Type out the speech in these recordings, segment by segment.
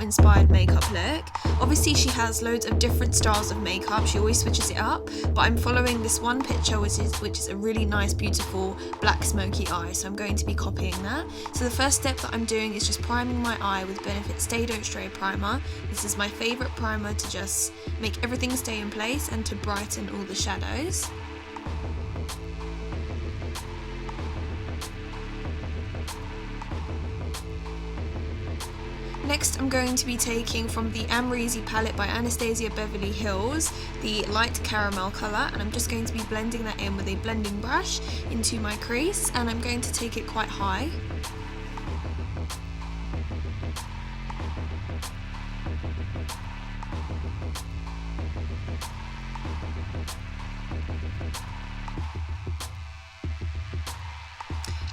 inspired makeup look. Obviously she has loads of different styles of makeup, she always switches it up, but I'm following this one picture which is a really nice beautiful black smoky eye, so I'm going to be copying that. So the first step that I'm doing is just priming my eye with Benefit Stay Don't Stray primer. This is my favourite primer to just make everything stay in place and to brighten all the shadows. Next I'm going to be taking from the Amrezy palette by Anastasia Beverly Hills the light caramel colour, and I'm just going to be blending that in with a blending brush into my crease, and I'm going to take it quite high.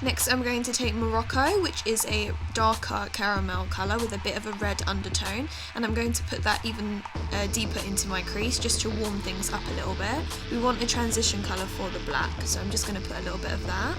Next I'm going to take Morocco, which is a darker caramel colour with a bit of a red undertone, and I'm going to put that even deeper into my crease just to warm things up a little bit. We want a transition colour for the black, so I'm just going to put a little bit of that.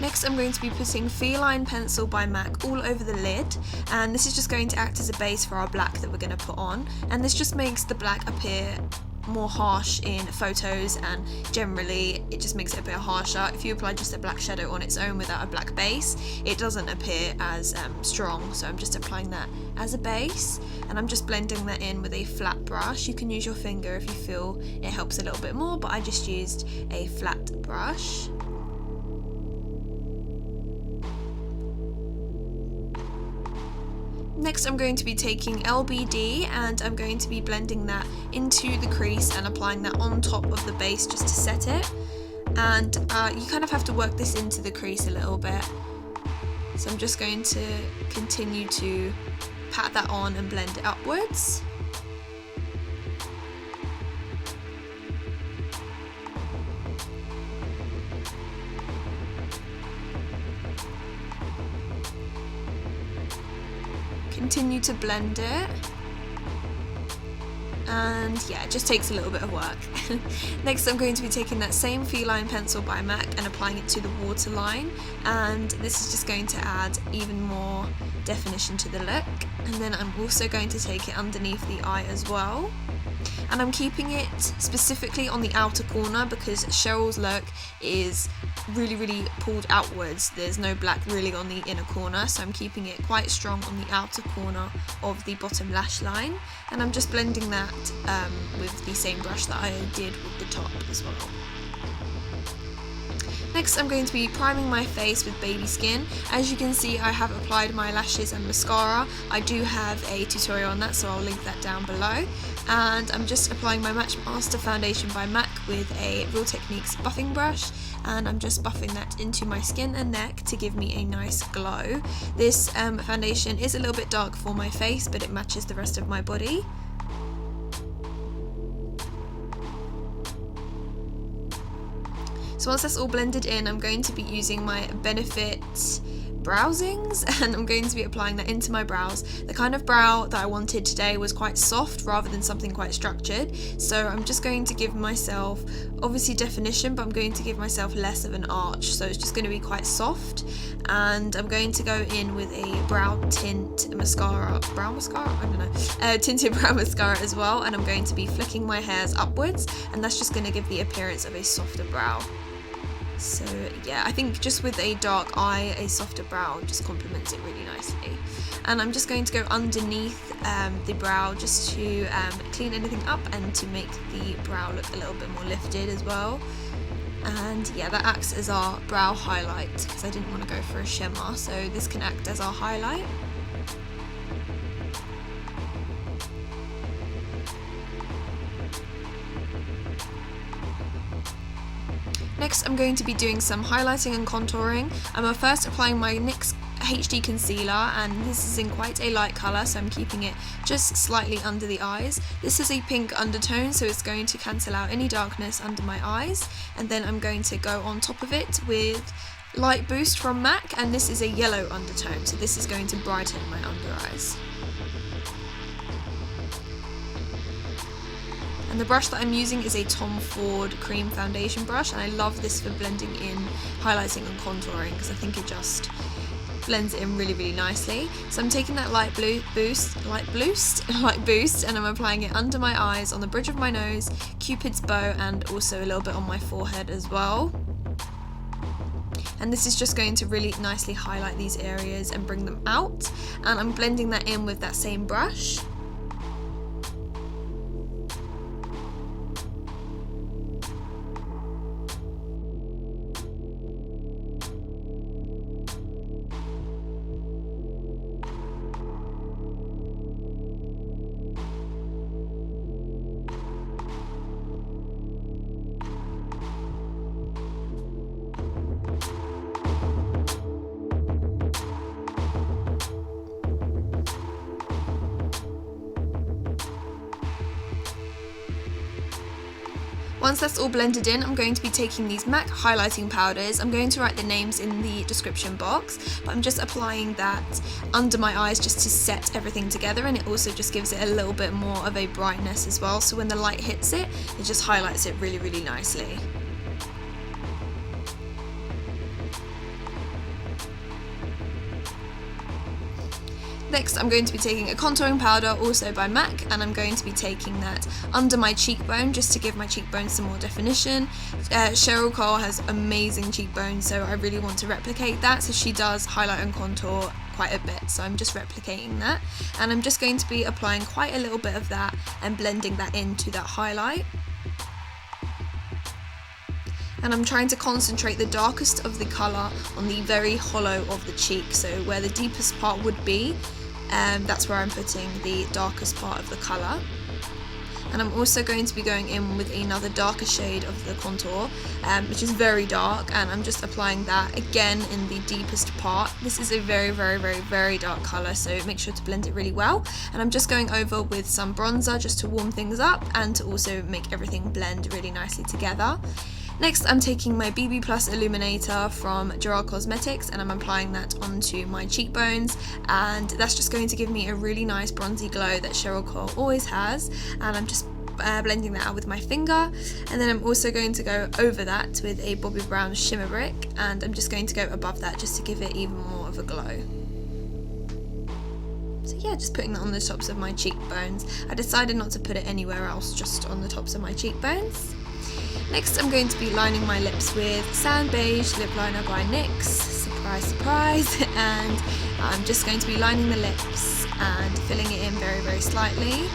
Next I'm going to be putting Feline Pencil by MAC all over the lid, and this is just going to act as a base for our black that we're going to put on, and this just makes the black appear more harsh in photos, and generally it just makes it a bit harsher. If you apply just a black shadow on its own without a black base, it doesn't appear as strong, so I'm just applying that as a base, and I'm just blending that in with a flat brush. You can use your finger if you feel it helps a little bit more, but I just used a flat brush. Next I'm going to be taking LBD and I'm going to be blending that into the crease and applying that on top of the base just to set it. And you kind of have to work this into the crease a little bit. So I'm just going to continue to pat that on and blend it upwards. Continue to blend it, and yeah, it just takes a little bit of work. Next I'm going to be taking that same Feline Pencil by MAC and applying it to the waterline, and this is just going to add even more definition to the look. And then I'm also going to take it underneath the eye as well, and I'm keeping it specifically on the outer corner because Cheryl's look is really pulled outwards. There's no black really on the inner corner, so I'm keeping it quite strong on the outer corner of the bottom lash line, and I'm just blending that with the same brush that I did with the top as well. Next I'm going to be priming my face with Baby Skin. As you can see, I have applied my lashes and mascara. I do have a tutorial on that, so I'll link that down below. And I'm just applying my Matchmaster Foundation by MAC with a Real Techniques buffing brush, and I'm just buffing that into my skin and neck to give me a nice glow. This foundation is a little bit dark for my face, but it matches the rest of my body. So once that's all blended in, I'm going to be using my Benefit brow Zings, and I'm going to be applying that into my brows. The kind of brow that I wanted today was quite soft rather than something quite structured, so I'm just going to give myself obviously definition, but I'm going to give myself less of an arch, so it's just going to be quite soft. And I'm going to go in with a brow tint mascara, tinted brow mascara as well, and I'm going to be flicking my hairs upwards, and that's just going to give the appearance of a softer brow. So yeah, I think just with a dark eye, a softer brow just complements it really nicely. And I'm just going to go underneath the brow just to clean anything up and to make the brow look a little bit more lifted as well. And yeah, that acts as our brow highlight because I didn't want to go for a shimmer, so this can act as our highlight. Next I'm going to be doing some highlighting and contouring. I'm first applying my NYX HD Concealer, and this is in quite a light colour, so I'm keeping it just slightly under the eyes. This is a pink undertone, so it's going to cancel out any darkness under my eyes. And then I'm going to go on top of it with Lightboost from MAC, and this is a yellow undertone, so this is going to brighten my under eyes. And the brush that I'm using is a Tom Ford cream foundation brush, and I love this for blending in highlighting and contouring because I think it just blends it in really, really nicely. So I'm taking that light boost, and I'm applying it under my eyes, on the bridge of my nose, Cupid's bow, and also a little bit on my forehead as well. And this is just going to really nicely highlight these areas and bring them out. And I'm blending that in with that same brush. Once that's all blended in, I'm going to be taking these MAC highlighting powders. I'm going to write the names in the description box, but I'm just applying that under my eyes just to set everything together, and it also just gives it a little bit more of a brightness as well, so when the light hits it, it just highlights it really, really nicely. Next, I'm going to be taking a contouring powder, also by MAC, and I'm going to be taking that under my cheekbone just to give my cheekbones some more definition. Cheryl has amazing cheekbones, so I really want to replicate that, so she does highlight and contour quite a bit, so I'm just replicating that. And I'm just going to be applying quite a little bit of that and blending that into that highlight. And I'm trying to concentrate the darkest of the colour on the very hollow of the cheek, so where the deepest part would be, that's where I'm putting the darkest part of the colour. And I'm also going to be going in with another darker shade of the contour, which is very dark, and I'm just applying that again in the deepest part. This is a very, very, very, very dark colour, so make sure to blend it really well. And I'm just going over with some bronzer just to warm things up and to also make everything blend really nicely together. Next, I'm taking my BB Plus Illuminator from Gerard Cosmetics, and I'm applying that onto my cheekbones, and that's just going to give me a really nice bronzy glow that Cheryl always has, and I'm just blending that out with my finger. And then I'm also going to go over that with a Bobbi Brown Shimmer Brick, and I'm just going to go above that just to give it even more of a glow. So yeah, just putting that on the tops of my cheekbones. I decided not to put it anywhere else, just on the tops of my cheekbones. Next, I'm going to be lining my lips with Sand Beige Lip Liner by NYX, surprise, surprise, and I'm just going to be lining the lips and filling it in very, very slightly.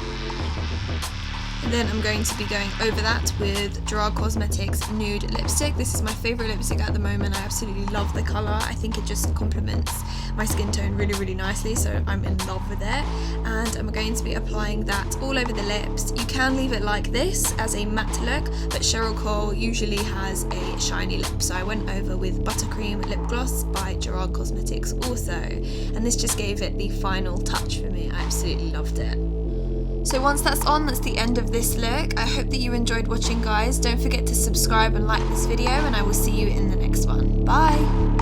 And then I'm going to be going over that with Gerard Cosmetics Nude Lipstick. This is my favourite lipstick at the moment. I absolutely love the colour. I think it just complements my skin tone really, really nicely, so I'm in love with it. And I'm going to be applying that all over the lips. You can leave it like this as a matte look, but Cheryl usually has a shiny lip, so I went over with Buttercream Lip Gloss by Gerard Cosmetics also. And this just gave it the final touch for me. I absolutely loved it. So once that's on, that's the end of this look. I hope that you enjoyed watching, guys. Don't forget to subscribe and like this video, and I will see you in the next one. Bye!